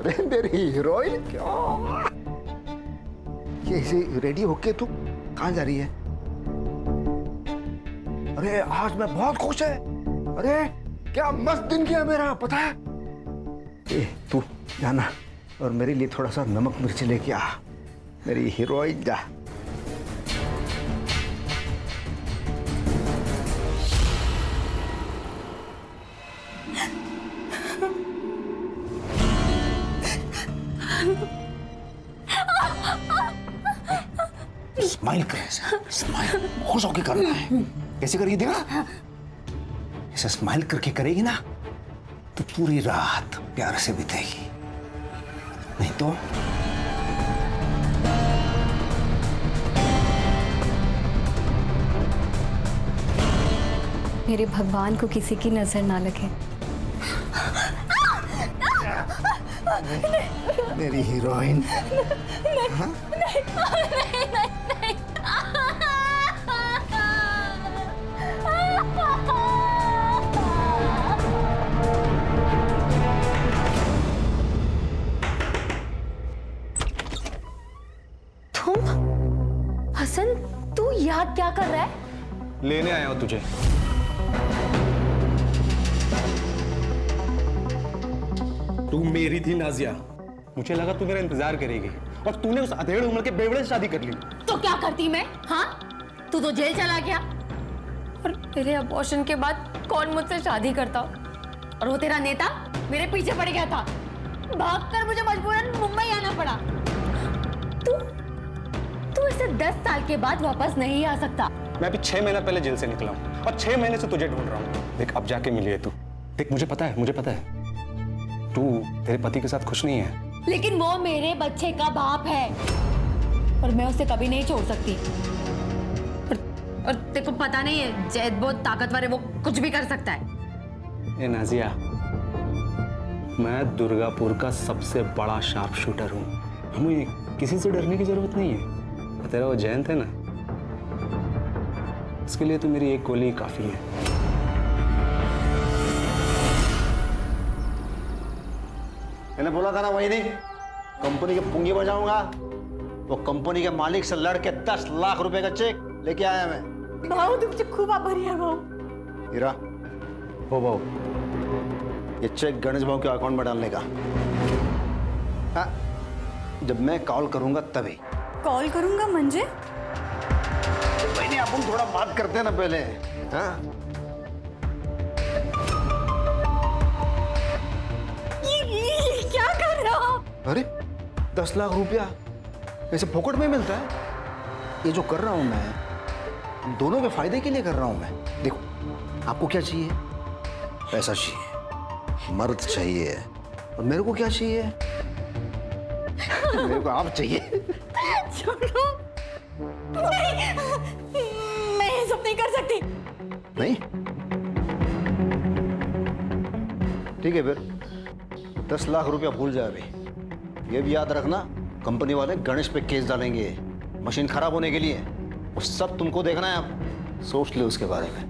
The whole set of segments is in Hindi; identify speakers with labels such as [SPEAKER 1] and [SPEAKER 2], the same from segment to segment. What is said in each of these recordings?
[SPEAKER 1] अरे मेरी हीरोइन क्या ये इसे रेडी होके तू कहाँ जा रही है? अरे आज मैं बहुत खुश है। अरे क्या मस्त दिन किया मेरा, पता है? तू जाना और मेरे लिए थोड़ा सा नमक मिर्च लेके आ, मेरी हीरोइन जा। स्माइल कर, स्माइल खुश होके करना है। कैसे करेगी देखा? ऐसे स्माइल करके करेगी ना तो पूरी रात प्यार से बीतेगी, नहीं तो
[SPEAKER 2] मेरे भगवान को किसी की नजर ना लगे।
[SPEAKER 1] मेरी हीरोइन।
[SPEAKER 2] हसन, तू याद क्या कर रहा है?
[SPEAKER 3] लेने आया हूं तुझे। तू मेरी थी नाजिया, मुझे लगा तू मेरा इंतजार करेगी और तूने उस अधेड़ उम्र के बेवड़े से शादी कर ली।
[SPEAKER 2] तो क्या करती मैं? हाँ, तू तो जेल चला गया और तेरे अबॉर्शन के बाद कौन मुझसे शादी करता? और वो तेरा नेता मेरे पीछे पड़ गया था, भागकर मुझे मजबूरन मुंबई आना पड़ा। तू इसे 10 साल के बाद वापस नहीं आ सकता।
[SPEAKER 3] मैं अभी 6 महीना पहले जेल से निकला हूँ और 6 महीने से तुझे ढूंढ रहा हूँ। देख अब जाके मिली है तू। देख मुझे पता है तू तेरे पति के साथ खुश नहीं है,
[SPEAKER 2] लेकिन वो मेरे बच्चे का बाप है और मैं उसे कभी नहीं छोड़ सकती। और तेरे को पता नहीं है, जैद बहुत ताकतवर है, वो कुछ भी कर सकता है।
[SPEAKER 3] ए नाजिया, मैं दुर्गापुर का सबसे बड़ा शार्प शूटर हूँ, हमें किसी से डरने की जरूरत नहीं है। तेरा वो जयंत है ना, उसके लिए तो मेरी एक गोली काफी है।
[SPEAKER 1] मैंने बोला था ना, वही नहीं कंपनी की पुंगी बजाऊंगा। वो कंपनी के मालिक से लड़के 10 लाख रुपए का चेक लेके आया मैं।
[SPEAKER 2] भाऊ तुमसे खूब आभारी है भाऊ।
[SPEAKER 1] हीरा, हो भाऊ, ये चेक गणेश भाऊ के अकाउंट में डालने का। हाँ, जब मैं कॉल करूंगा तभी।
[SPEAKER 2] कॉल करूंगा म्हणजे?
[SPEAKER 1] नहीं, अपन थोड़ा बात करते हैं ना पहले। हाँ,
[SPEAKER 2] ये क्या कर रहा हो?
[SPEAKER 1] अरे 10 लाख रुपया ऐसे फोकट में मिलता है? ये जो कर रहा हूं मैं, हम दोनों के फायदे के लिए कर रहा हूं मैं। देखो, आपको क्या चाहिए? पैसा चाहिए, मर्द चाहिए, और मेरे को क्या चाहिए? मेरे को आप चाहिए।
[SPEAKER 2] छोड़ो, नहीं, मैं ये सब नहीं कर सकती।
[SPEAKER 1] नहीं? ठीक है फिर 10 लाख रुपया भूल जाए अभी। ये भी याद रखना, कंपनी वाले गणेश पे केस डालेंगे मशीन खराब होने के लिए। वो सब तुमको देखना है, आप सोच लो उसके बारे में।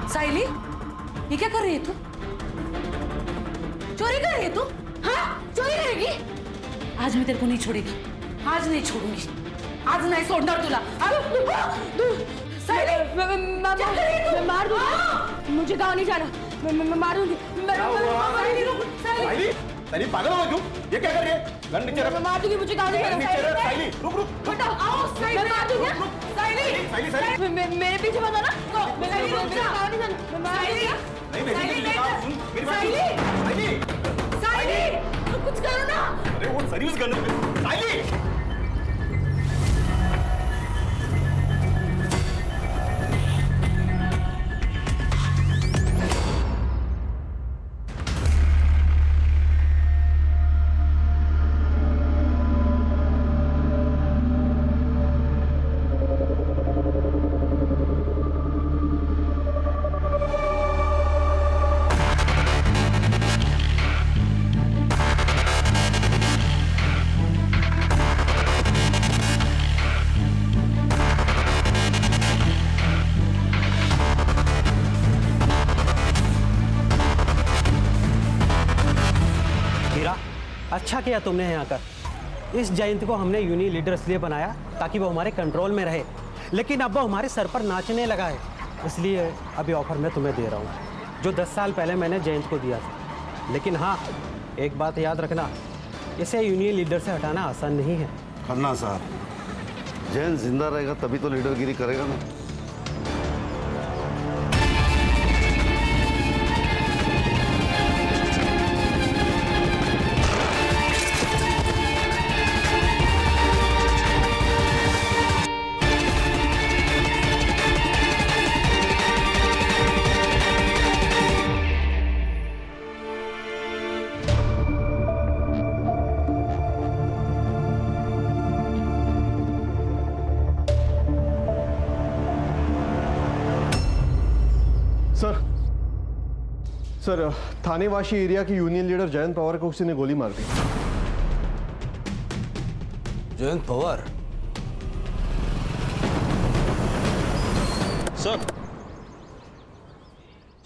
[SPEAKER 4] साइली, ये क्या कर रही है तू? चोरी कर रही है तू? हाँ, चोरी करेगी? आज मैं तेरे को नहीं छोड़ेगी, आज नहीं छोड़ूंगी, आज नहीं छोड़ना तुला। साइली, मैं मार दूंगी, मुझे गाँव नहीं जाना, मैं मारूंगी।
[SPEAKER 3] साइली, साइली पागल हो क्यों? ये क्या कर रही है? गन नीचे रख।
[SPEAKER 4] मैं मार दूंगी, मुझे गाँव नहीं जाना।
[SPEAKER 3] नीचे रख साइली, रुक रुक।
[SPEAKER 4] बेटा आओ, मैं मार दूंगी। साइली,
[SPEAKER 3] साइली, साइली।
[SPEAKER 4] मेरे पीछे मत आना। मेरे गाँव नहीं जाना, मैं मार दूंगी।
[SPEAKER 3] नहीं बेटी, मेरी बात सुन, मेरी बात सुन। साइली,
[SPEAKER 4] साइली, तो कुछ करो ना।
[SPEAKER 3] अरे वो सर्विस गन है। साइली,
[SPEAKER 5] अच्छा किया तुमने यहाँ आकर। इस जयंत को हमने यूनियन लीडर इसलिए बनाया ताकि वो हमारे कंट्रोल में रहे, लेकिन अब वो हमारे सर पर नाचने लगा है। इसलिए अभी ऑफर मैं तुम्हें दे रहा हूँ जो 10 साल पहले मैंने जयंत को दिया था। लेकिन हाँ, एक बात याद रखना, इसे यूनियन लीडर से हटाना आसान नहीं है।
[SPEAKER 6] खन्ना साहब, जैन जिंदा रहेगा तभी तो लीडरगिरी करेगा ना।
[SPEAKER 7] सर, थानेवासी एरिया की यूनियन लीडर जयंत पवार को किसी ने गोली मार दी।
[SPEAKER 8] जयंत पवार?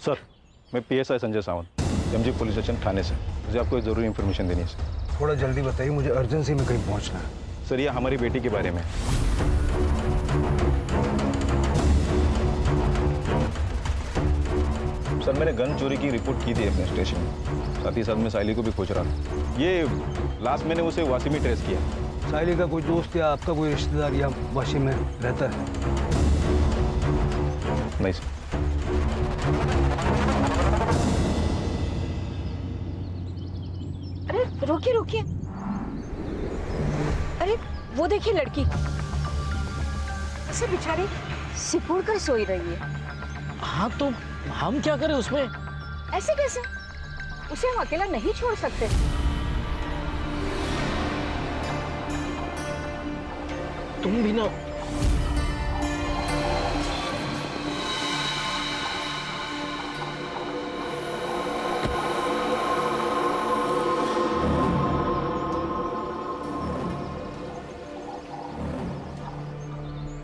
[SPEAKER 9] सर, मैं PSI Sanjay Sawant, MG police station Thane से। मुझे आपको एक ज़रूरी इन्फॉर्मेशन देनी है सर।
[SPEAKER 8] थोड़ा जल्दी बताइए, मुझे अर्जेंसी में कहीं पहुंचना है।
[SPEAKER 9] सर, ये हमारी बेटी के बारे में। सर, मैंने गन चोरी की रिपोर्ट की थी अपने स्टेशन में। साथ ही साथ मैं साइली को भी खोज रहा था। ये लास्ट मैंने उसे वासी में ट्रेस किया।
[SPEAKER 8] साइली का कोई दोस्त या आपका कोई रिश्तेदार या वाशी में रहता है?
[SPEAKER 9] नहीं सर।
[SPEAKER 10] अरे रुकिए रुकिए, अरे वो देखिए लड़की ऐसे बेचारी सिकुड़ कर सोई रही है।
[SPEAKER 11] हाँ तो हम क्या करें उसमें?
[SPEAKER 10] ऐसे कैसे? उसे हम अकेला नहीं छोड़ सकते।
[SPEAKER 11] तुम भी ना।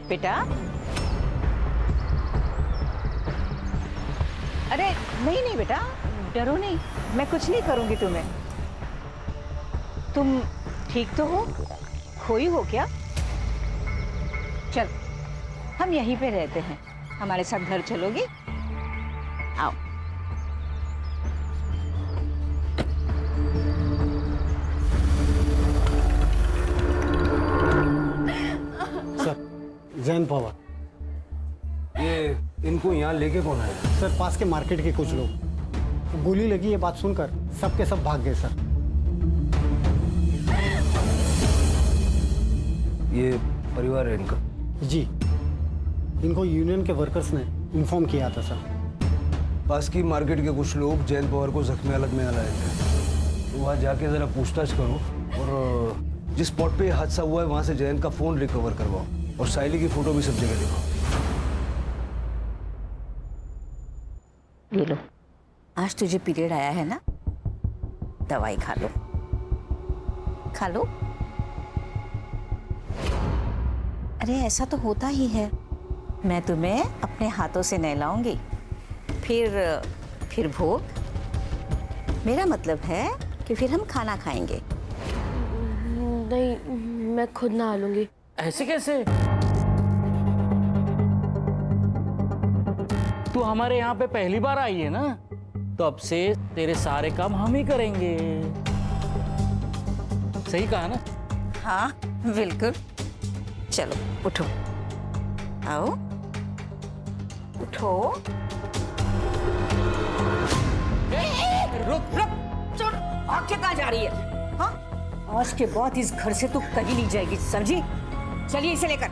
[SPEAKER 10] बेटा, अरे नहीं नहीं बेटा, डरो नहीं, मैं कुछ नहीं करूंगी तुम्हें। तुम ठीक तो हो? खोई हो क्या? चल, हम यहीं पे रहते हैं, हमारे साथ घर चलोगी? आओ।
[SPEAKER 5] सर, जयंत पवार।
[SPEAKER 8] ये इनको यहाँ लेके कौन आया?
[SPEAKER 5] सर, पास के मार्केट के कुछ लोग। गोली लगी ये बात सुनकर सब के सब भाग गए सर।
[SPEAKER 8] ये परिवार है इनका?
[SPEAKER 5] जी, इनको यूनियन के वर्कर्स ने इन्फॉर्म किया था सर।
[SPEAKER 8] पास की मार्केट के कुछ लोग जयंत पवार को जख्मी हालत में लाए थे, तो वहाँ जाके जरा पूछताछ करो और जिस स्पॉट पे हादसा हुआ है वहाँ से जयंत का फोन रिकवर करवाओ और साइली की फोटो भी सब जगह दिखाओ।
[SPEAKER 10] ये लो, आज तुझे पीरियड आया है ना, दवाई खा लो, खा लो। अरे ऐसा तो होता ही है, मैं तुम्हें अपने हाथों से नहलाऊंगी, फिर भोग। मेरा मतलब है कि फिर हम खाना खाएंगे।
[SPEAKER 2] नहीं, मैं खुद नहा लूंगी।
[SPEAKER 11] ऐसे कैसे? तू हमारे यहाँ पे पहली बार आई है ना, तो अब से तेरे सारे काम हम ही करेंगे। सही कहा ना?
[SPEAKER 10] हाँ बिल्कुल। चलो उठो, आओ उठो। रुक रुक, चल, आंखें कहाँ जा रही है? हाँ, आज के बाद इस घर से तू कहीं नहीं जाएगी, समझी? चलिए इसे लेकर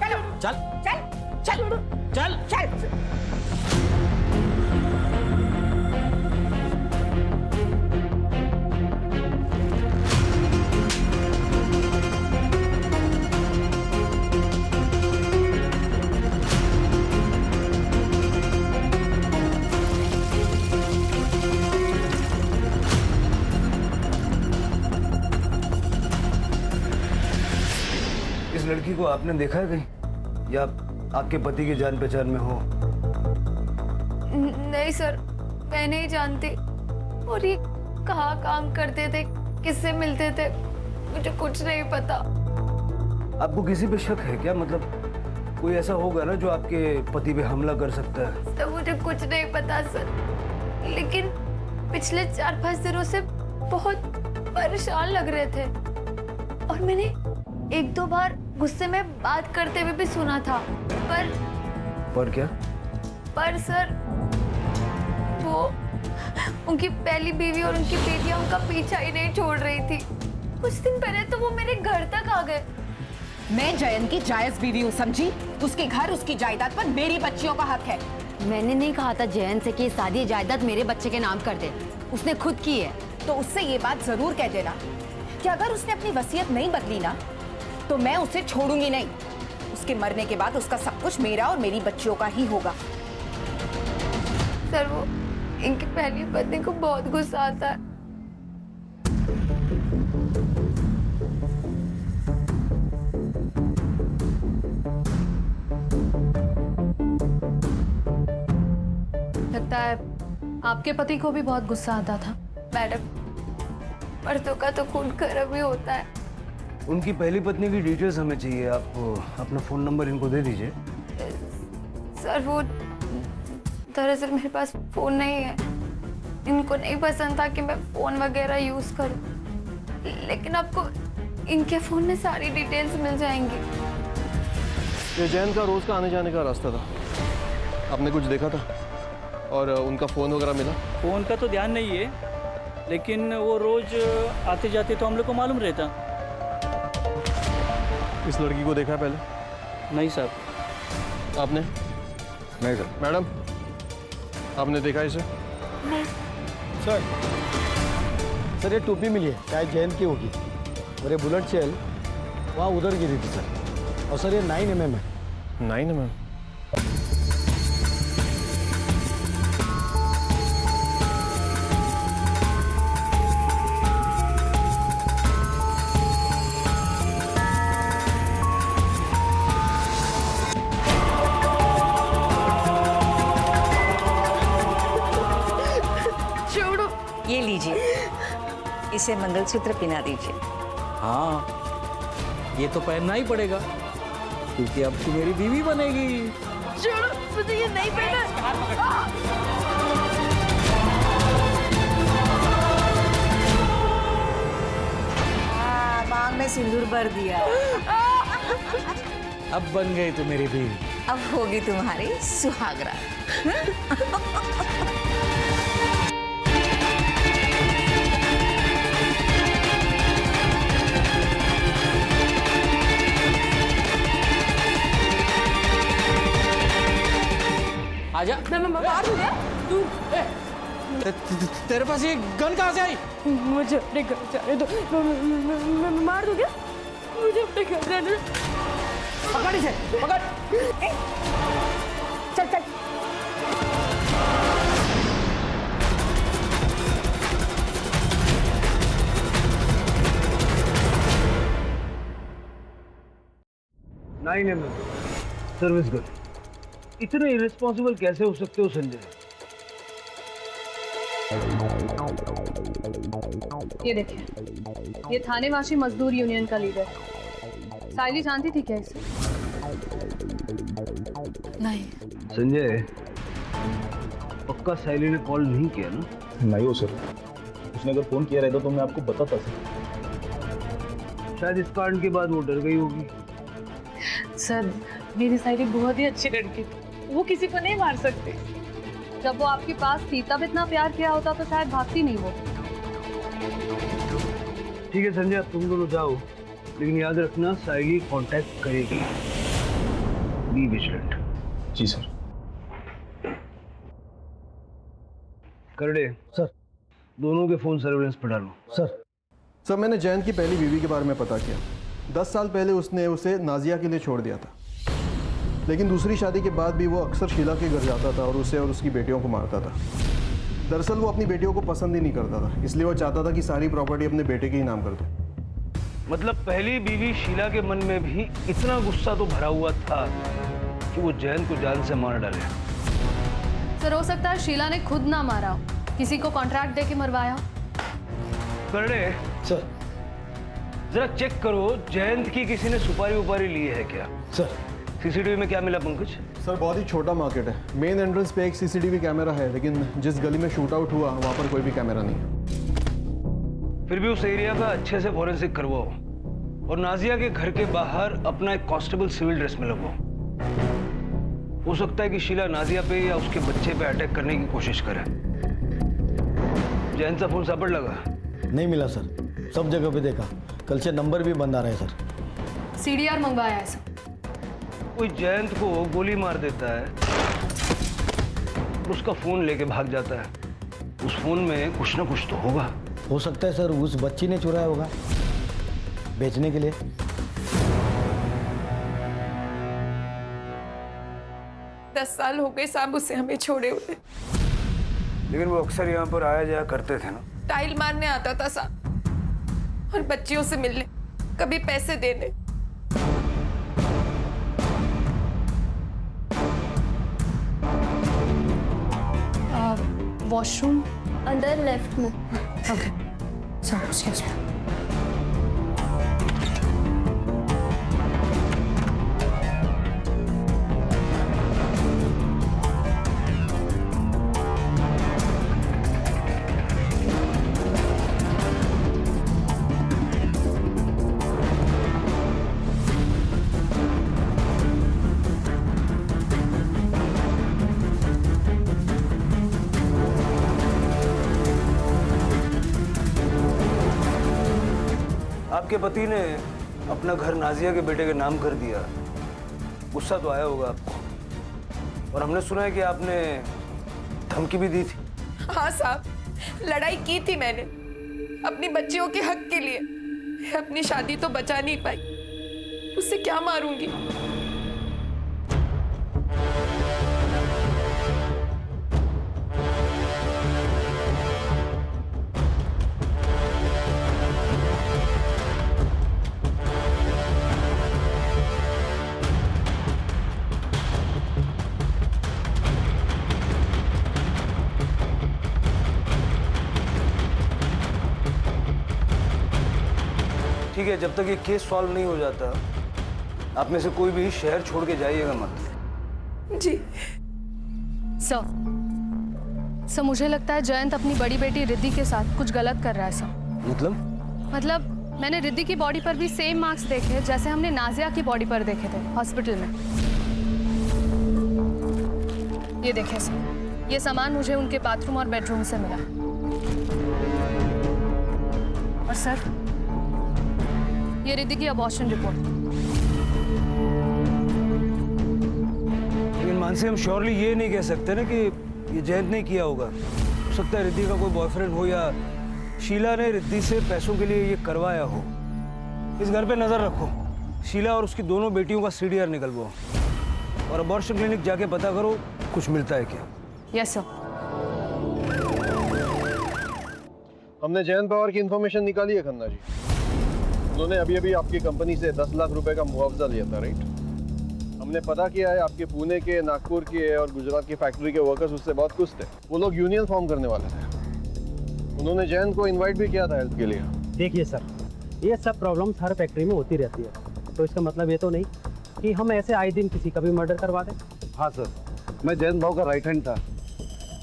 [SPEAKER 10] चलो।
[SPEAKER 5] चल
[SPEAKER 10] चल चल
[SPEAKER 5] चल
[SPEAKER 10] चल।
[SPEAKER 8] इस लड़की को आपने देखा है कहीं, या आपके पति की जान पहचान में हो?
[SPEAKER 2] नहीं सर, मैं नहीं जानती। और ये कहाँ काम करते थे किससे मिलते थे मुझे कुछ नहीं पता।
[SPEAKER 8] आपको किसी पे शक है क्या? मतलब कोई ऐसा होगा ना जो आपके पति पे हमला कर सकता है?
[SPEAKER 2] सर मुझे कुछ नहीं पता सर, लेकिन पिछले 4-5 दिनों से बहुत परेशान लग रहे थे और मैंने 1-2 बार गुस्से में बात करते हुए भी सुना था।
[SPEAKER 8] पर क्या?
[SPEAKER 2] पर सर वो उनकी पहली बीवी और उनकी बेटियां उनका पीछा ही नहीं छोड़ रही थी। कुछ दिन पहले तो वो मेरे घर तक आ गए।
[SPEAKER 10] मैं जयंत की जायज बीवी हूँ, समझी? उसके घर उसकी जायदाद पर मेरी बच्चियों का हक है।
[SPEAKER 2] मैंने नहीं कहा था जयंत से कि शादी जायदाद मेरे बच्चे के नाम कर दे, उसने खुद की है।
[SPEAKER 10] तो उससे ये बात जरूर कह देना कि अगर उसने अपनी वसीयत नहीं बदली ना तो मैं उसे छोड़ूंगी नहीं। उसके मरने के बाद उसका सब कुछ मेरा और मेरी बच्चियों का ही होगा।
[SPEAKER 2] सर वो इनकी पहली पत्नी को बहुत गुस्सा आता है।
[SPEAKER 12] लगता है आपके पति को भी बहुत गुस्सा आता था।
[SPEAKER 2] मैडम मर्दों का तो खून गर्म ही होता है।
[SPEAKER 8] उनकी पहली पत्नी की डिटेल्स हमें चाहिए। आप अपना फोन नंबर इनको दे दीजिए।
[SPEAKER 2] सर वो दरअसल मेरे पास फोन नहीं है, इनको नहीं पसंद था कि मैं फोन वगैरह यूज करूं, लेकिन आपको इनके फोन में सारी डिटेल्स मिल जाएंगी।
[SPEAKER 7] ये जैन का रोज का आने जाने का रास्ता था, आपने कुछ देखा था? और उनका फ़ोन वगैरह मिला?
[SPEAKER 11] फ़ोन का तो ध्यान नहीं है, लेकिन वो रोज आते जाते तो हम लोग को मालूम रहता।
[SPEAKER 7] इस लड़की को देखा है पहले?
[SPEAKER 11] नहीं साहब।
[SPEAKER 7] आपने?
[SPEAKER 9] नहीं सर।
[SPEAKER 7] मैडम आपने देखा इसे?
[SPEAKER 2] नहीं
[SPEAKER 13] सर ये टोपी मिली है, शायद जैन की होगी। और ये बुलेट शेल वहाँ उधर गिरी थी सर। और सर ये 9mm है।
[SPEAKER 7] 9mm?
[SPEAKER 10] ये लीजिए, इसे मंगलसूत्र पहना दीजिए।
[SPEAKER 11] हाँ ये तो पहनना ही पड़ेगा क्योंकि अब तू मेरी बीवी बनेगी।
[SPEAKER 2] छोड़ो, मुझे ये नहीं पहना।
[SPEAKER 10] मांग में सिंदूर भर दिया।
[SPEAKER 11] अब बन गई तू मेरी बीवी।
[SPEAKER 10] अब होगी तुम्हारी सुहागरा।
[SPEAKER 11] आजा।
[SPEAKER 12] मैं मार दूंगा। तू
[SPEAKER 11] तेरे पास ये गन कहाँ से आई?
[SPEAKER 12] मुझे अपने घर जाने दो। मैं मार दूंगा। मुझे अपने घर जाने दो।
[SPEAKER 11] पकड़ इसे, पकड़।
[SPEAKER 10] चल चल।
[SPEAKER 8] Service gun. इतने इरेस्पॉन्सिबल कैसे हो सकते हो संजय?
[SPEAKER 12] ये देखिए, ये थानेवासी मजदूर यूनियन का लीडर है। साइली जानती थी क्या इसे? नहीं।
[SPEAKER 8] संजय पक्का साइली ने कॉल नहीं किया ना?
[SPEAKER 9] नहीं हो सर, उसने अगर फोन किया रहता तो मैं आपको बताता सर।
[SPEAKER 8] शायद इस कांड के बाद वो डर गई होगी।
[SPEAKER 12] सर मेरी साइली बहुत ही अच्छी लड़की थी, वो किसी को नहीं मार सकती। जब वो आपके पास थी तब इतना प्यार किया होता तो शायद भागती नहीं वो।
[SPEAKER 8] ठीक है संजय, अब तुम दोनों जाओ, लेकिन याद रखना साइली कांटेक्ट करेगी। Be vigilant.
[SPEAKER 9] जी सर।
[SPEAKER 8] करडे
[SPEAKER 13] सर,
[SPEAKER 8] दोनों के फोन सर्वेलेंस पर डालो।
[SPEAKER 7] सर मैंने जैन की पहली बीवी के बारे में पता किया। 10 साल पहले उसने उसे नाजिया के लिए छोड़ दिया था, लेकिन दूसरी शादी के बाद भी वो अक्सर शीला के घर जाता था और उसे और उसकी बेटियों को मारता था। दरअसल वो अपनी बेटियों को पसंद ही नहीं करता था, इसलिए वो चाहता था कि सारी प्रॉपर्टी अपने बेटे के ही नाम कर दो।
[SPEAKER 8] मतलब पहली बीवी शीला के मन में भी इतना गुस्सा तो भरा हुआ था कि वो जैन को जान से मार डाले।
[SPEAKER 12] सर हो सकता है शीला ने खुद ना मारा हो, किसी को कॉन्ट्रैक्ट दे के मरवाया हो।
[SPEAKER 8] करडे सर जरा चेक करो जयंत की किसी ने सुपारी उपारी ली है क्या?
[SPEAKER 13] सर
[SPEAKER 8] सीसीटीवी में क्या मिला पंकज?
[SPEAKER 7] सर बहुत ही छोटा मार्केट है। मेन एंट्रेंस पे एक सीसीटीवी कैमरा है, लेकिन जिस गली में शूट आउट हुआ वहाँ पर कोई भी कैमरा नहीं है।
[SPEAKER 8] फिर भी उस एरिया का अच्छे से फॉरेंसिक करवाओ और नाजिया के घर के बाहर अपना एक कांस्टेबल सिविल ड्रेस में लगवाओ। हो सकता है कि शीला नाजिया पे या उसके बच्चे पे अटैक करने की कोशिश करे। जयंत का फोन सापड़ लगा?
[SPEAKER 13] नहीं मिला सर, सब जगह पे देखा, कल से नंबर भी बंद आ रहा है सर।
[SPEAKER 12] सीडीआर मंगवाया है सर।
[SPEAKER 8] कोई जयंत को गोली मार देता है, उसका फोन लेके भाग जाता है, उस फोन में कुछ ना कुछ तो होगा।
[SPEAKER 13] हो सकता है सर उस बच्ची ने चुराया होगा बेचने के लिए।
[SPEAKER 14] 10 साल हो गए साहब उसे हमें छोड़े हुए।
[SPEAKER 8] लेकिन वो अक्सर यहाँ पर आया जाया करते थे ना।
[SPEAKER 14] टाइल मारने आता था साहब और बच्चियों से मिलने, कभी पैसे देने।
[SPEAKER 12] वॉशरूम
[SPEAKER 2] अंदर लेफ्ट में।
[SPEAKER 12] Okay sir, excuse me.
[SPEAKER 8] आपके पति ने अपना घर नाजिया के बेटे के नाम कर दिया, गुस्सा तो आया होगा आपको। और हमने सुना है कि आपने धमकी भी दी थी।
[SPEAKER 14] हाँ साहब, लड़ाई की थी मैंने अपनी बच्चियों के हक के लिए। अपनी शादी तो बचा नहीं पाई, उससे क्या मारूंगी?
[SPEAKER 8] ठीक है, जब तक ये केस सॉल्व नहीं हो जाता आप में से कोई भी शहर छोड़ के जाइएगा मत।
[SPEAKER 14] जी
[SPEAKER 12] सर, मुझे लगता है जयंत अपनी बड़ी बेटी रिद्धि के साथ कुछ गलत कर रहा है सर। मतलब मैंने रिद्धि की बॉडी पर भी सेम मार्क्स देखे जैसे हमने नाजिया की बॉडी पर देखे थे हॉस्पिटल में। ये देखें सर, ये सामान मुझे उनके बाथरूम और बेडरूम से मिला। और सर, ये रिद्धि की अबॉर्शन रिपोर्ट।
[SPEAKER 8] लेकिन मानसी, हम श्योरली ये नहीं कह सकते ना कि ये जयंत ने किया होगा। हो सकता है रिद्धि का कोई बॉयफ्रेंड हो या शीला ने रिद्धि से पैसों के लिए ये करवाया हो। इस घर पे नजर रखो, शीला और उसकी दोनों बेटियों का सीडीआर निकलवाओ और अबॉर्शन क्लिनिक जाके पता करो कुछ मिलता है क्या।
[SPEAKER 12] Yes sir.
[SPEAKER 7] हमने जयंत पवार की इंफॉर्मेशन निकाली है खन्ना जी। उन्होंने अभी अभी आपकी कंपनी से 10 लाख रुपए का मुआवजा लिया था, राइट? हमने पता किया है आपके पुणे के, नागपुर के और गुजरात की फैक्ट्री के वर्कर्स उससे बहुत खुश थे। वो लोग यूनियन फॉर्म करने वाले थे। उन्होंने जयंत को इनवाइट भी किया था हेल्प के लिए।
[SPEAKER 5] देखिए सर, ये सब प्रॉब्लम्स हर फैक्ट्री में होती रहती है, तो इसका मतलब ये तो नहीं कि हम ऐसे आए दिन किसी का भी मर्डर करवा दें।
[SPEAKER 6] हाँ सर, मैं जयंत भाव का राइट हैंड था।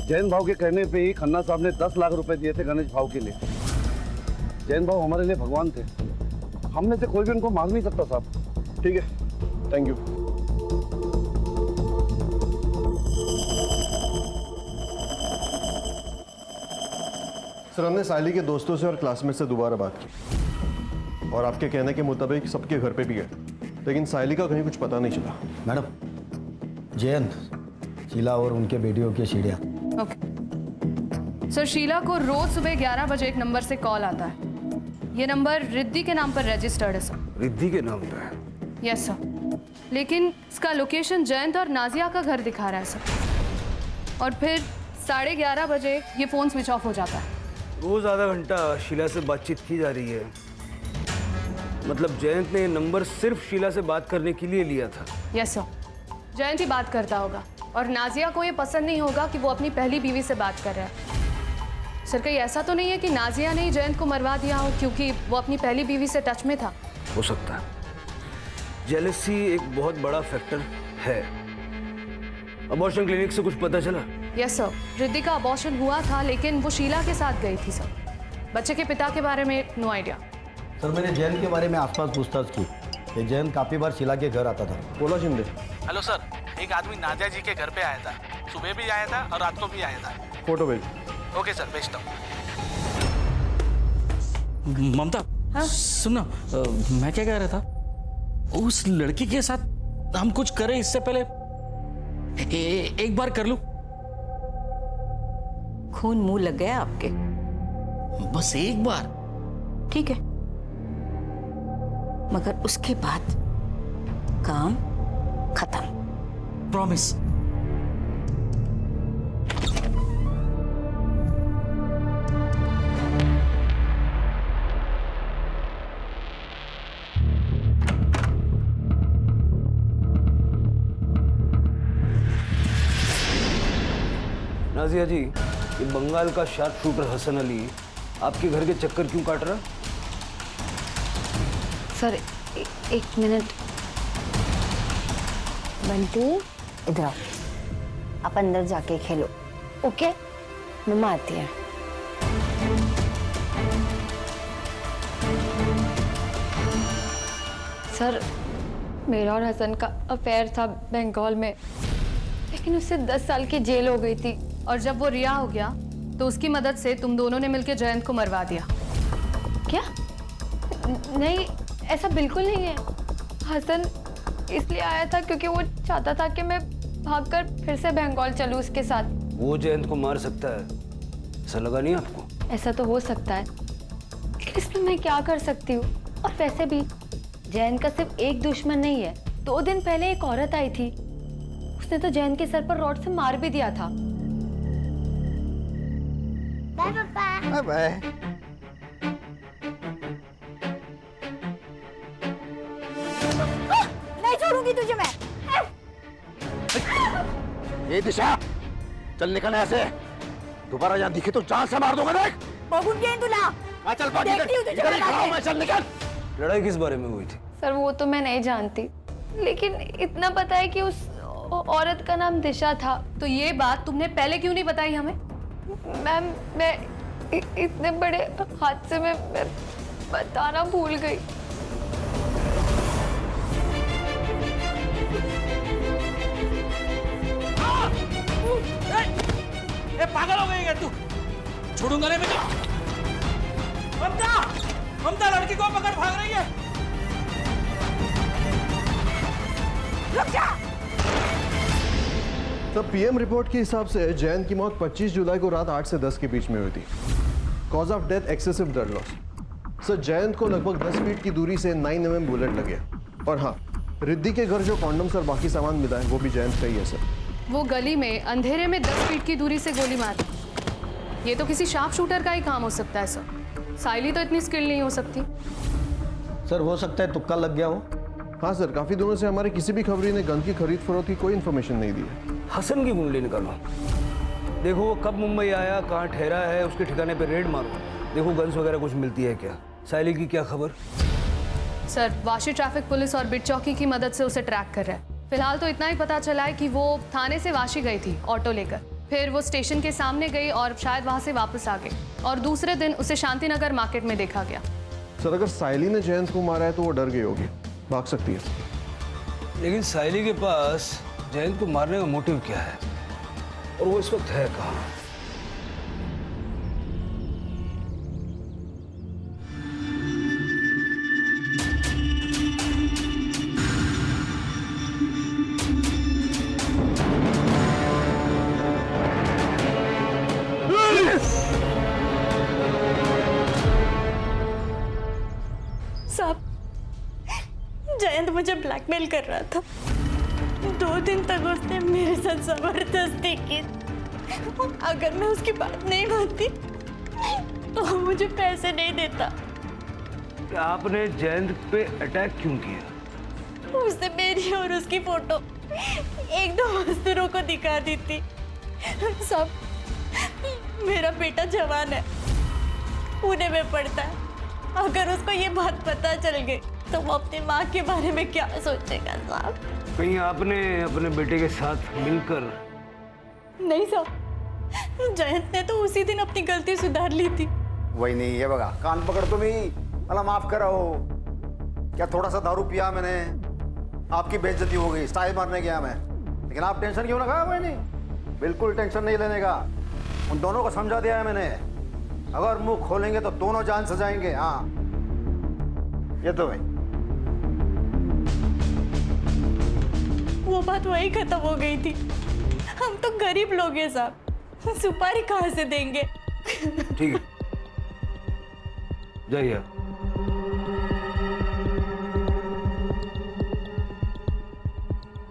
[SPEAKER 6] जयंत भाव के कहने पे ही खन्ना साहब ने 10 लाख रुपए दिए थे गणेश भाव के लिए। जयंत भाव हमारे लिए भगवान थे, हमने से कोई भी उनको मार नहीं सकता साहब।
[SPEAKER 7] ठीक है, थैंक यू। सर, हमने साइली के दोस्तों से और क्लासमेट से दोबारा बात की और आपके कहने के मुताबिक सबके घर पे भी गए, लेकिन साइली का कहीं कुछ पता नहीं चला।
[SPEAKER 13] मैडम, जयंत, शीला और उनके बेटियों की सीढ़ियाँ।
[SPEAKER 12] ओके सर, शीला को रोज सुबह 11 बजे एक नंबर से कॉल आता है। ये नंबर रिद्धि के नाम पर रजिस्टर्ड है सर।
[SPEAKER 8] रिद्धि के नाम पे है?
[SPEAKER 12] यस सर, लेकिन इसका लोकेशन जयंत और नाजिया का घर दिखा रहा है सर। और फिर 11:30 बजे ये फ़ोन स्विच ऑफ हो जाता है।
[SPEAKER 8] रोज आधा घंटा शीला से बातचीत की जा रही है, मतलब जयंत ने ये नंबर सिर्फ शीला से बात करने के लिए लिया था।
[SPEAKER 12] यस सर, जयंत ही बात करता होगा और नाजिया को ये पसंद नहीं होगा कि वो अपनी पहली बीवी से बात कर रहा है। सर कहीं ऐसा तो नहीं है कि नाजिया ने ही जयंत को मरवा दिया हो क्योंकि वो अपनी पहली बीवी से टच में था?
[SPEAKER 8] हो सकता है। जेलसी एक बहुत बड़ा फैक्टर है। अबॉर्शन क्लिनिक से कुछ पता चला?
[SPEAKER 12] यस सर, रिद्धि का अबॉर्शन हुआ था लेकिन वो शीला के साथ गई थी सर। बच्चे के पिता के बारे में नो आइडिया।
[SPEAKER 13] सर मैंने जयंत के बारे में आसपास पूछताछ की कि जयंत काफ़ी बार शीला के घर आता था।
[SPEAKER 7] बोला शिंदे।
[SPEAKER 15] हेलो सर, एक आदमी नादिया जी के घर पे आया था। सुबह भी आया था और रात को भी आया था।
[SPEAKER 7] फोटो भेज।
[SPEAKER 15] ओके सर, भेजता हूँ। ममता, सुनो, मैं क्या कह रहा था, उस लड़की के साथ हम कुछ करें इससे पहले एक बार कर लूं।
[SPEAKER 10] खून मुंह लग गया आपके?
[SPEAKER 15] बस एक बार।
[SPEAKER 10] ठीक है, मगर उसके बाद काम खत्म।
[SPEAKER 15] प्रॉमिस।
[SPEAKER 8] नाजिया जी, ये बंगाल का शार्प शूटर हसन अली आपके घर के चक्कर क्यों काट रहा?
[SPEAKER 2] सर एक मिनट। बंटी इधर आओ, आप अंदर जाके खेलो। ओके, मम्मा आती है। सर मेरा और हसन का अफेयर था बंगाल में, लेकिन उससे 10 साल की जेल हो गई थी।
[SPEAKER 12] और जब वो रिहा हो गया तो उसकी मदद से तुम दोनों ने मिलकर जयंत को मरवा दिया।
[SPEAKER 2] क्या? नहीं, ऐसा बिल्कुल नहीं है। हसन इसलिए आया था क्योंकि वो चाहता था कि मैं भागकर फिर से बंगाल चलूं उसके साथ।
[SPEAKER 8] वो जयंत को मार सकता है, ऐसा लगा नहीं आपको?
[SPEAKER 2] ऐसा तो हो सकता है, लेकिन इसमें मैं क्या कर सकती हूँ? और वैसे भी जयंत का सिर्फ एक दुश्मन नहीं है। 2 दिन पहले एक औरत आई थी, उसने तो जयंत के सर पर रॉड से मार भी दिया था।
[SPEAKER 1] बाय पापा। बाय।
[SPEAKER 2] नहीं छोड़ूंगी तुझे मैं।
[SPEAKER 1] ये दिशा, चल निकल यहाँ से। दोबारा यहाँ दिखे तो जान से मार दूंगा। देख
[SPEAKER 2] बबून के तुला।
[SPEAKER 1] चल भाग, निकल। चल निकल।
[SPEAKER 8] लड़ाई किस बारे में हुई थी?
[SPEAKER 2] सर वो तो मैं नहीं जानती, लेकिन इतना पता है कि उस औरत का नाम दिशा था।
[SPEAKER 12] तो ये बात तुमने पहले क्यों नहीं बताई हमें?
[SPEAKER 2] मैम मैं इतने बड़े हादसे में मैं बताना भूल गई।
[SPEAKER 15] ए, पागल हो गई है तू? छोड़ूंगा नहीं मैं। ममता, ममता लड़की को पकड़, भाग रही है।
[SPEAKER 2] रुक जा।
[SPEAKER 7] तब पीएम रिपोर्ट के हिसाब से जयंत की मौत 25 जुलाई को रात 8 से 10 के बीच में हुई थी। Cause of death excessive blood loss. Sir Jayant को लगभग 10 फीट की दूरी से 9 mm बुलेट लगे। और हाँ, रिद्धि के घर जो कॉन्डम्स और बाकी सामान मिला है वो भी जयंत का ही है सर।
[SPEAKER 12] वो गली में अंधेरे में 10 फीट की दूरी से गोली मारी। ये तो किसी शार्प शूटर का ही काम हो सकता है सर। साइली तो इतनी स्किल नहीं हो सकती।
[SPEAKER 13] सर हो सकता है तुक्का लग गया हो।
[SPEAKER 7] हाँ सर, काफी दिनों से हमारे किसी भी खबरी ने गन की खरीद फरोख्त की कोई इन्फॉर्मेशन नहीं दी है।
[SPEAKER 8] हसन की कुंडली निकालो, देखो वो कब मुंबई आया, कहाँ ठहरा है, उसके ठिकाने पे रेड मारो। देखो गन्स वगैरह कुछ मिलती है क्या? साइली की क्या खबर?
[SPEAKER 12] सर वाशी ट्रैफिक पुलिस और बिट चौकी की मदद से उसे ट्रैक कर रहा है। फिलहाल तो इतना ही पता चला है कि वो थाने से वाशी गई थी ऑटो लेकर, फिर वो स्टेशन के सामने गई और शायद वहां से वापस आ गई, और दूसरे दिन उसे शांतिनगर मार्केट में देखा गया।
[SPEAKER 7] सर अगर साइली ने जयंत को मारा है तो वो डर गई होगी, भाग सकती है।
[SPEAKER 8] लेकिन साइली के पास जयंत को मारने का मोटिव क्या है, और वो इस वक्त है कहाँ?
[SPEAKER 2] साहब, जयंत मुझे ब्लैकमेल कर रहा था। 2 दिन तक उसने मेरे साथ जबरदस्ती की। अगर मैं उसकी बात नहीं मानती तो वो मुझे पैसे नहीं देता।
[SPEAKER 8] क्या आपने जयंत पे अटैक क्यों किया?
[SPEAKER 2] उसने मेरी और उसकी फोटो 1-2 मजदूरों को दिखा दी थी। सब
[SPEAKER 16] मेरा बेटा जवान है, पुणे में पढ़ता है। अगर उसको ये बात पता चल गई तो वो अपनी माँ के बारे में क्या सोचेगा साहब?
[SPEAKER 8] कहीं आपने अपने बेटे के साथ मिलकर?
[SPEAKER 16] नहीं साहब, जयंत ने तो उसी दिन अपनी गलती सुधार ली थी।
[SPEAKER 1] वही नहीं है बगा, कान पकड़ तुम ही, मला माफ करो। क्या थोड़ा सा दारू पिया मैंने, आपकी बेइज्जती हो गई, स्टाइल मारने गया मैं। लेकिन आप टेंशन क्यों ना खाया? वही नहीं, बिल्कुल टेंशन नहीं लेने का। उन दोनों को समझा दिया है मैंने, अगर मुंह खोलेंगे तो दोनों जान से जाएंगे। हाँ, ये तो भाई
[SPEAKER 16] वो बात वही खत्म हो गई थी। हम तो गरीब लोग हैं साहब, सुपारी कहाँ से देंगे?
[SPEAKER 8] ठीक है, जाइए।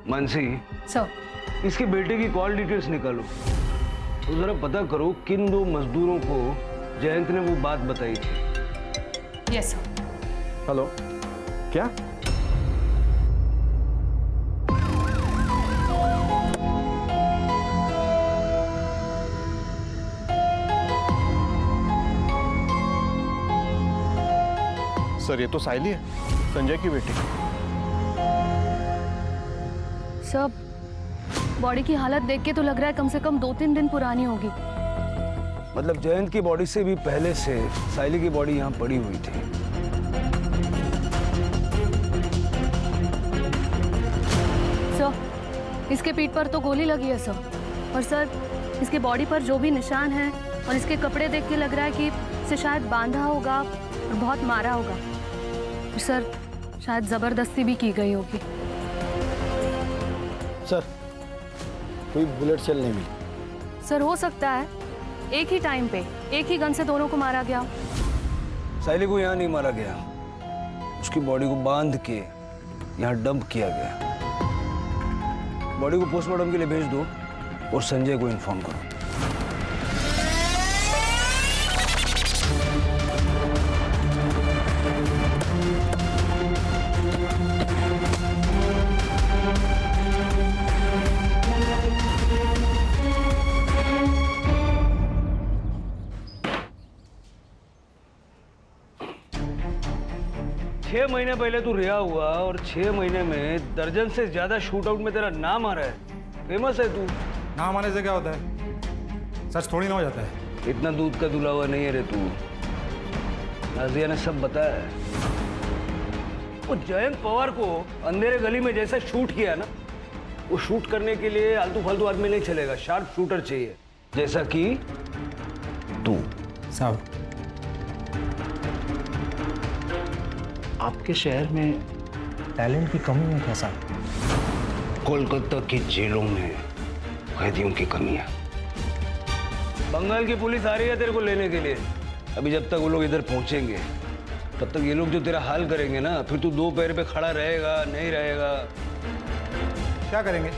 [SPEAKER 8] मानसी
[SPEAKER 12] सर,
[SPEAKER 8] इसके बेटे की कॉल डिटेल्स निकालो तो जरा पता करो किन दो मजदूरों को जयंत ने वो बात बताई थी।
[SPEAKER 12] Yes sir.
[SPEAKER 7] हेलो, क्या?
[SPEAKER 9] सर ये तो साइली है, संजय की बेटी।
[SPEAKER 12] सर, बॉडी की हालत देख के तो लग रहा है कम से कम 2-3 दिन पुरानी होगी।
[SPEAKER 8] मतलब जयंत की बॉडी से भी पहले से साइली की बॉडी यहाँ पड़ी हुई थी।
[SPEAKER 12] सर, इसके पीठ पर तो गोली लगी है सर। और सर, इसके बॉडी पर जो भी निशान है और इसके कपड़े देख के लग रहा है कि इसे शायद बांधा होगा और बहुत मारा होगा। और सर, शायद जबरदस्ती भी की गई होगी।
[SPEAKER 13] सर, कोई बुलेट सेल नहीं मिली।
[SPEAKER 12] सर, हो सकता है एक ही टाइम पे एक ही गन से दोनों को मारा गया।
[SPEAKER 8] साइली को यहाँ नहीं मारा गया, उसकी बॉडी को बांध के यहाँ डंप किया गया। बॉडी को पोस्टमार्टम के लिए भेज दो और संजय को इन्फॉर्म करो। 6 महीने पहले तू रिहा हुआ और 6 महीने में दर्जन से ज्यादा शूटआउट में तेरा नाम आ रहा है। फेमस है तू।
[SPEAKER 17] नाम आने से क्या होता है? सच थोड़ी ना हो जाता है।
[SPEAKER 8] इतना दूध का दुला हुआ नहीं है रे तू। नाजिया ने सब बताया है। वो जयंत पवार को अंधेरे गली में जैसे शूट किया ना, वो शूट करने के लिए आलतू फालतू आदमी नहीं चलेगा, शार्प शूटर चाहिए, जैसा कि तू।
[SPEAKER 3] साहब, आपके शहर में टैलेंट की कमी है क्या साहब?
[SPEAKER 8] कोलकाता की जेलों में कैदियों की कमी है। बंगाल की पुलिस आ रही है तेरे को लेने के लिए। अभी जब तक वो लोग इधर पहुंचेंगे तब तक ये लोग जो तेरा हाल करेंगे ना, फिर तू 2 पैर पे खड़ा रहेगा नहीं रहेगा।
[SPEAKER 17] क्या करेंगे?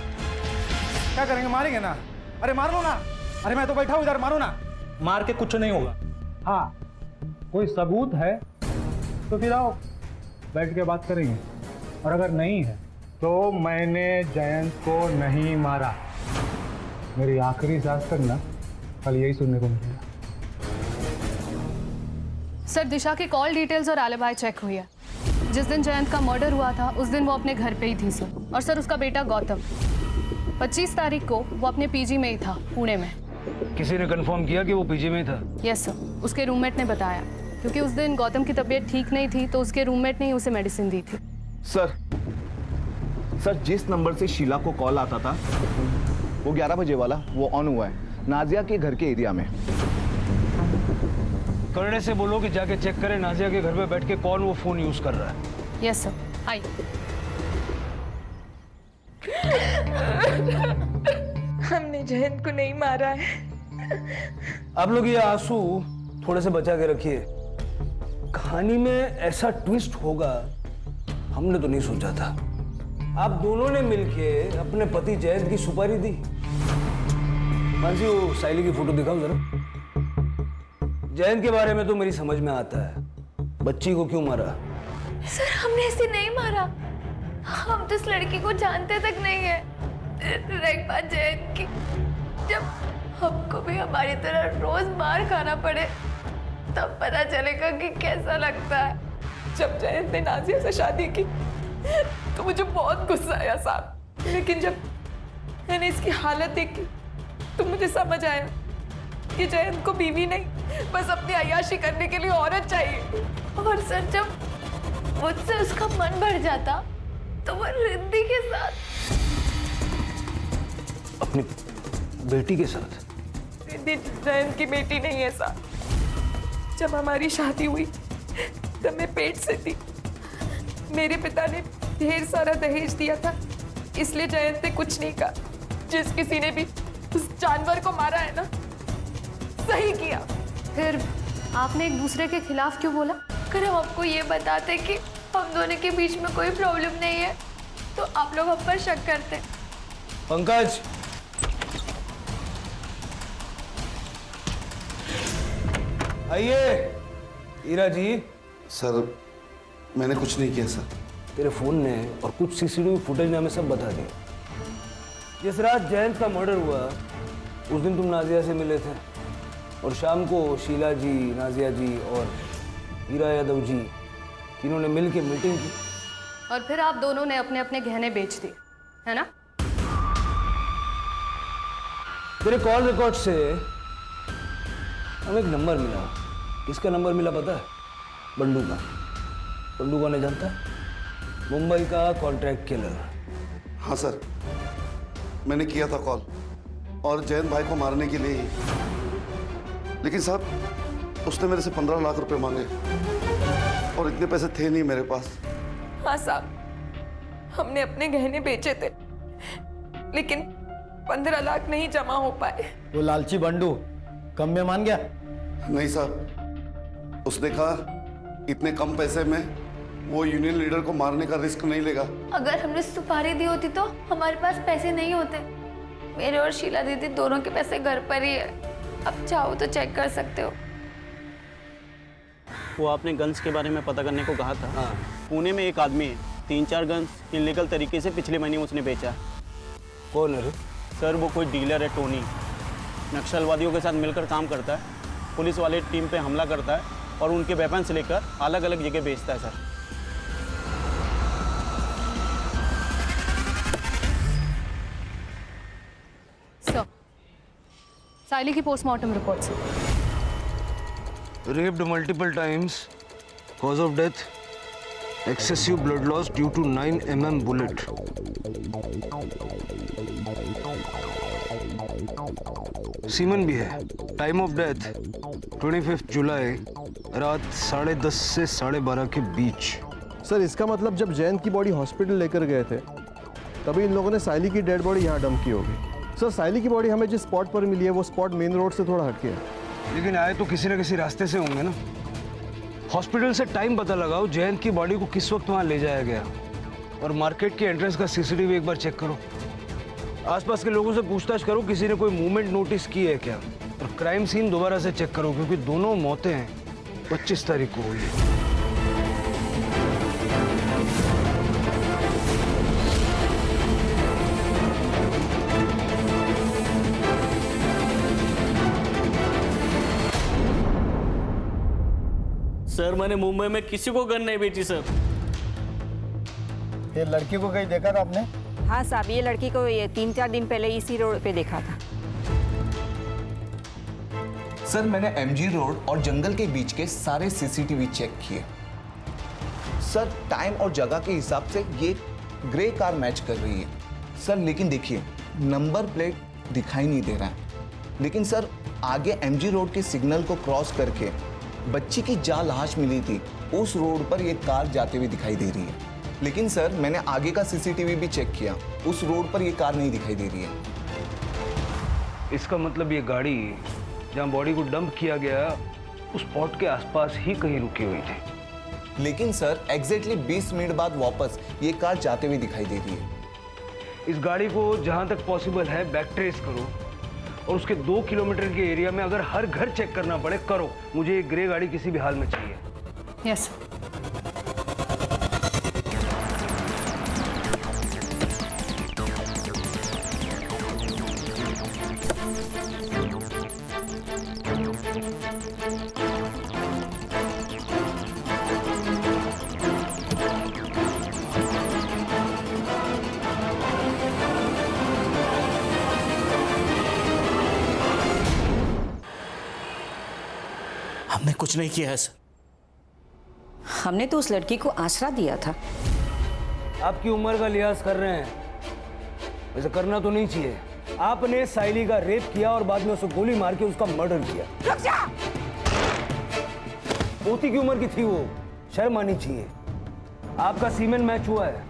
[SPEAKER 17] क्या करेंगे? मारेंगे ना। अरे मार लो ना। अरे मैं तो बैठा हूँ इधर, मारो ना।
[SPEAKER 3] मार के कुछ नहीं होगा।
[SPEAKER 17] हाँ, कोई सबूत है तो फिर आओ, बैठ के बात करेंगे। और अगर नहीं है तो मैंने जयंत को नहीं मारा। मेरी आखिरी सांस तक ना कल यही सुनने को मिलेगा।
[SPEAKER 12] सर, दिशा की कॉल डिटेल्स और एलिबाई चेक हुई है। जिस दिन जयंत का मर्डर हुआ था उस दिन वो अपने घर पे ही थी सर। और सर, उसका बेटा गौतम 25 तारीख को वो अपने पीजी में ही था, पुणे में।
[SPEAKER 8] किसी ने कंफर्म किया कि वो पीजी में था?
[SPEAKER 12] यस सर, उसके रूममेट ने बताया, क्योंकि उस दिन गौतम की तबीयत ठीक नहीं थी तो उसके रूममेट ने ही उसे मेडिसिन दी थी।
[SPEAKER 9] सर, जिस नंबर से शीला को कॉल आता था वो 11 बजे वाला, वो ऑन हुआ है नाजिया के घर के एरिया में।
[SPEAKER 8] करने से बोलो कि जाके चेक करें नाजिया के घर पे बैठ के कौन वो फोन यूज कर रहा है।
[SPEAKER 12] यस सर, आई।
[SPEAKER 14] हमने जयंत को नहीं मारा है।
[SPEAKER 8] आप लोग ये आंसू थोड़े से बचा के रखिए। कहानी में ऐसा ट्विस्ट होगा हमने तो नहीं सोचा था। आप दोनों ने मिलके अपने पति जयंत की सुपारी दी। मानसी, वो साइली की फोटो दिखाओ जरा। जयंत के बारे में तो मेरी समझ में आता है, बच्ची को क्यों मारा?
[SPEAKER 2] सर, हमने इसे नहीं मारा। हम तो इस लड़की को जानते तक नहीं है। एक बात जयंत की, जब
[SPEAKER 14] हमको भी हमारी तरह रोज मार खाना पड़े, तब पता चलेगा कि कैसा लगता है। जब जयंत ने नाजिया से शादी की तो मुझे बहुत गुस्सा आया साहब, लेकिन जब मैंने इसकी हालत देखी तो मुझे समझ आया कि जयंत को बीवी नहीं, बस अपनी अय्याशी करने के लिए औरत चाहिए। और सर, जब मुझसे उसका मन भर जाता तो वो रिद्धि के साथ,
[SPEAKER 8] अपनी बेटी के साथ?
[SPEAKER 14] रिद्धि जयंत की बेटी नहीं है साहब। जब हमारी शादी हुई तब मैं पेट से थी। मेरे पिता ने ढेर सारा दहेज दिया था, इसलिए जयंत ने कुछ नहीं कहा। जिस किसी ने भी उस जानवर को मारा है ना, सही किया।
[SPEAKER 12] फिर आपने एक दूसरे के खिलाफ क्यों बोला?
[SPEAKER 14] अगर हम आपको ये बताते कि हम दोनों के बीच में कोई प्रॉब्लम नहीं है तो आप लोग हम पर शक करते।
[SPEAKER 8] पंकज, आइए। ईरा जी।
[SPEAKER 6] सर, मैंने कुछ नहीं किया सर।
[SPEAKER 8] तेरे फोन ने और कुछ सीसीटीवी फुटेज ने हमें सब बता दिया। जिस रात जयंत का मर्डर हुआ उस दिन तुम नाजिया से मिले थे, और शाम को शीला जी, नाजिया जी और हीरा यादव जी तीनों ने मिलकर मीटिंग की।
[SPEAKER 12] और फिर आप दोनों ने अपने अपने गहने बेच दिए, है ना?
[SPEAKER 8] तेरे कॉल रिकॉर्ड से हमें एक नंबर मिला। किसका नंबर मिला पता है? बंडू का। बंडू कौन है जानता है? मुंबई का कॉन्ट्रैक्ट किलर।
[SPEAKER 6] हाँ सर, मैंने किया था कॉल, और जयंत भाई को मारने के लिए ही। लेकिन साहब, उसने मेरे से 15 लाख रुपए मांगे और इतने पैसे थे नहीं मेरे पास।
[SPEAKER 14] हाँ साहब, हमने अपने गहने बेचे थे, लेकिन 15 लाख नहीं जमा हो पाए।
[SPEAKER 13] वो लालची बंडू कम में मान गया?
[SPEAKER 6] नहीं साहब, उसने कहा इतने कम पैसे में वो यूनियन लीडर को मारने का रिस्क नहीं लेगा।
[SPEAKER 14] अगर हमने सुपारी दी होती तो हमारे पास पैसे नहीं होते। मेरे और शीला दीदी दोनों के पैसे घर पर ही है, अब चाहो तो चेक कर सकते हो।
[SPEAKER 3] वो आपने गन्स के बारे में पता करने को कहा था। हाँ। पुणे में एक आदमी है, 3-4 गन्स इलीगल तरीके से पिछले महीने उसने बेचा है।
[SPEAKER 8] कौन है?
[SPEAKER 3] सर, वो कोई डीलर है, टोनी। नक्सलवादियों के साथ मिलकर काम करता है, पुलिस वाले टीम पे हमला करता है और उनके वेपन्स लेकर अलग अलग जगह बेचता है सर।
[SPEAKER 12] सर, साइली की पोस्टमार्टम रिपोर्ट से।
[SPEAKER 8] Raped multiple times. Cause of death: excessive blood loss due to 9 mm bullet. Semen भी है। टाइम ऑफ डेथ 25 जुलाई रात 10:30 से 12:30 के बीच।
[SPEAKER 7] सर, इसका मतलब जब जयंत की बॉडी हॉस्पिटल लेकर गए थे तभी इन लोगों ने साइली की डेड बॉडी यहाँ डंप की होगी। सर, साइली की बॉडी हमें जिस स्पॉट पर मिली है वो स्पॉट मेन रोड से थोड़ा हटके है।
[SPEAKER 8] लेकिन आए तो किसी न किसी रास्ते से होंगे ना। हॉस्पिटल से टाइम पता लगाओ, जयंत की बॉडी को किस वक्त वहाँ ले जाया गया, और मार्केट के एंट्रेंस का सीसीटीवी एक बार चेक करो। आसपास के लोगों से पूछताछ करो, किसी ने कोई मूवमेंट नोटिस की है क्या, और क्राइम सीन दोबारा से चेक करो, क्योंकि दोनों मौतें 25 तारीख को हुई है।
[SPEAKER 11] सर, मैंने मुंबई में किसी को गन नहीं बेची सर।
[SPEAKER 13] ये लड़की को कहीं देखा था आपने?
[SPEAKER 10] हाँ साहब, ये लड़की को ये 3-4 दिन पहले इसी रोड पे देखा था।
[SPEAKER 9] सर, मैंने एमजी रोड और जंगल के बीच के सारे सीसीटीवी चेक किए। सर, टाइम और जगह के हिसाब से ये ग्रे कार मैच कर रही है सर, लेकिन देखिए नंबर प्लेट दिखाई नहीं दे रहा है। लेकिन सर, आगे एमजी रोड के सिग्नल को क्रॉस करके बच्ची की जहाँ लाश मिली थी उस रोड पर ये कार जाते हुए दिखाई दे रही है। लेकिन सर, मैंने आगे का सीसीटीवी भी चेक किया, उस रोड पर ये कार नहीं दिखाई दे रही है।
[SPEAKER 8] इसका मतलब ये गाड़ी जहाँ बॉडी को डंप किया गया उस स्पॉट के आसपास ही कहीं रुकी हुई थी।
[SPEAKER 9] लेकिन सर, एग्जैक्टली 20 मिनट बाद वापस ये कार जाते हुए दिखाई दे रही है।
[SPEAKER 8] इस गाड़ी को जहाँ तक पॉसिबल है बैक ट्रेस करो, और उसके 2 किलोमीटर के एरिया में अगर हर घर चेक करना पड़े करो। मुझे एक ग्रे गाड़ी किसी भी हाल में चाहिए।
[SPEAKER 12] यस।
[SPEAKER 15] हमने कुछ नहीं किया है सर।
[SPEAKER 10] हमने तो उस लड़की को आसरा दिया था।
[SPEAKER 8] आपकी उम्र का लिहाज कर रहे हैं, वैसे करना तो नहीं चाहिए। आपने साइली का रेप किया और बाद में उसे गोली मार के उसका मर्डर किया।
[SPEAKER 10] रुक जा!
[SPEAKER 8] पोती की उम्र की थी वो, शर्म आनी चाहिए। आपका सीमेन मैच हुआ है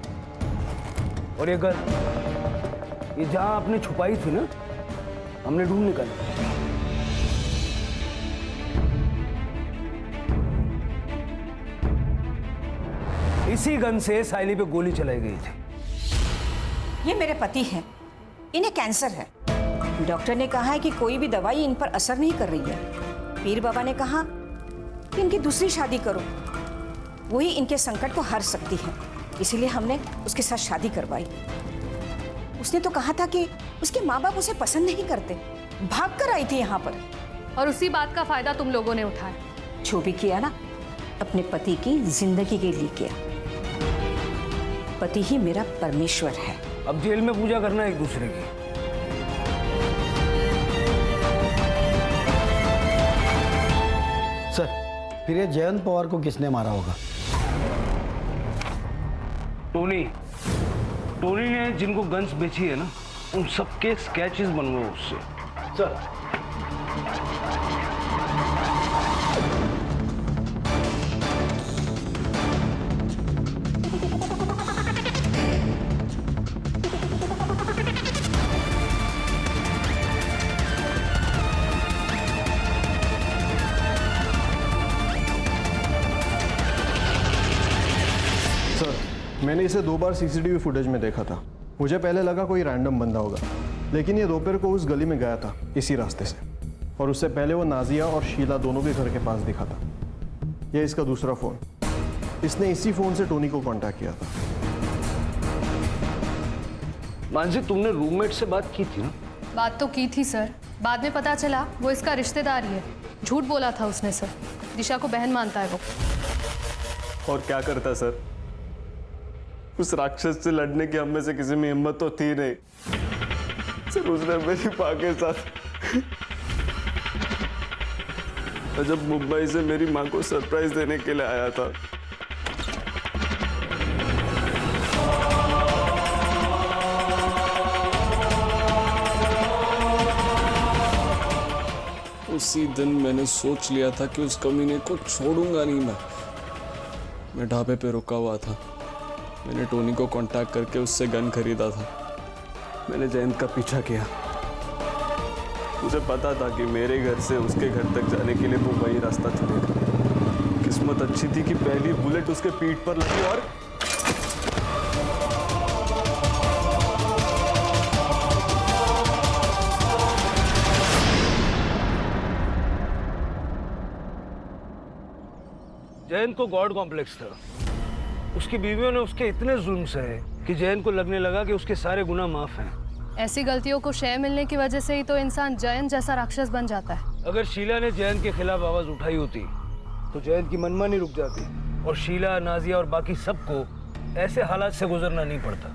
[SPEAKER 8] और ये गन, ये जहां आपने छुपाई थी ना, हमने ढूंढ निकाली। इसी गन से साइली पे गोली चलाई गई थी।
[SPEAKER 10] ये मेरे पति हैं, इन्हें कैंसर है। डॉक्टर ने कहा है कि कोई भी दवाई इन पर असर नहीं कर रही है। पीर बाबा ने कहा कि इनकी दूसरी शादी करो, वही इनके संकट को हर सकती है। इसीलिए हमने उसके साथ शादी करवाई। उसने तो कहा था कि उसके माँ बाप उसे पसंद नहीं करते, भाग कर आई थी यहाँ पर।
[SPEAKER 12] और उसी बात का फायदा तुम लोगों ने उठाया।
[SPEAKER 10] जो भी किया ना, अपने पति की जिंदगी के लिए किया। पति ही मेरा परमेश्वर है।
[SPEAKER 8] अब जेल में पूजा करना एक दूसरे की।
[SPEAKER 13] सर, फिर ये जयंत पवार को किसने मारा होगा?
[SPEAKER 8] टोनी ने जिनको गन्स बेची है ना, उन सबके स्केचेस बनवाओ उससे। सर,
[SPEAKER 7] मैंने इसे 2 बार सीसीटीवी फुटेज में देखा था। मुझे पहले लगा कोई रैंडम बंदा होगा, लेकिन ये दोपहर को उस गली में गया था इसी रास्ते से, और उससे पहले वो नाजिया और शीला दोनों के घर के पास दिखा था। ये इसका दूसरा फ़ोन, इसने इसी फ़ोन से टोनी को कांटेक्ट किया था।
[SPEAKER 8] मानसी, तुमने रूममेट से बात की थी ना?
[SPEAKER 12] बात तो की थी सर, बाद में पता चला वो इसका रिश्तेदार ही है। झूठ बोला था उसने सर, दिशा को बहन मानता है वो।
[SPEAKER 18] और क्या करता सर, उस राक्षस से लड़ने की हम में से किसी में हिम्मत तो थी नहीं सर। उसने मेरी माँ के साथ, जब मुंबई से मेरी माँ को सरप्राइज देने के लिए आया था, उसी दिन मैंने सोच लिया था कि उस कमीने को छोड़ूंगा नहीं। मैं ढाबे पे रुका हुआ था। मैंने टोनी को कांटेक्ट करके उससे गन खरीदा था। मैंने जयंत का पीछा किया। मुझे पता था कि मेरे घर से उसके घर तक जाने के लिए वो वही रास्ता चलेगा। किस्मत अच्छी थी कि पहली बुलेट उसके पीठ पर लगी और
[SPEAKER 8] जयंत को गॉड कॉम्प्लेक्स था। उसकी बीवियों ने उसके इतने जुल्म सहे कि जयंत को लगने लगा कि उसके सारे गुनाह माफ हैं।
[SPEAKER 12] ऐसी गलतियों को शय मिलने की वजह से ही तो इंसान जयंत जैसा राक्षस बन जाता है।
[SPEAKER 8] अगर शीला ने जयंत के खिलाफ आवाज उठाई होती तो जयंत की मनमानी रुक जाती और शीला, नाजिया और बाकी सबको ऐसे हालात से गुजरना नहीं पड़ता।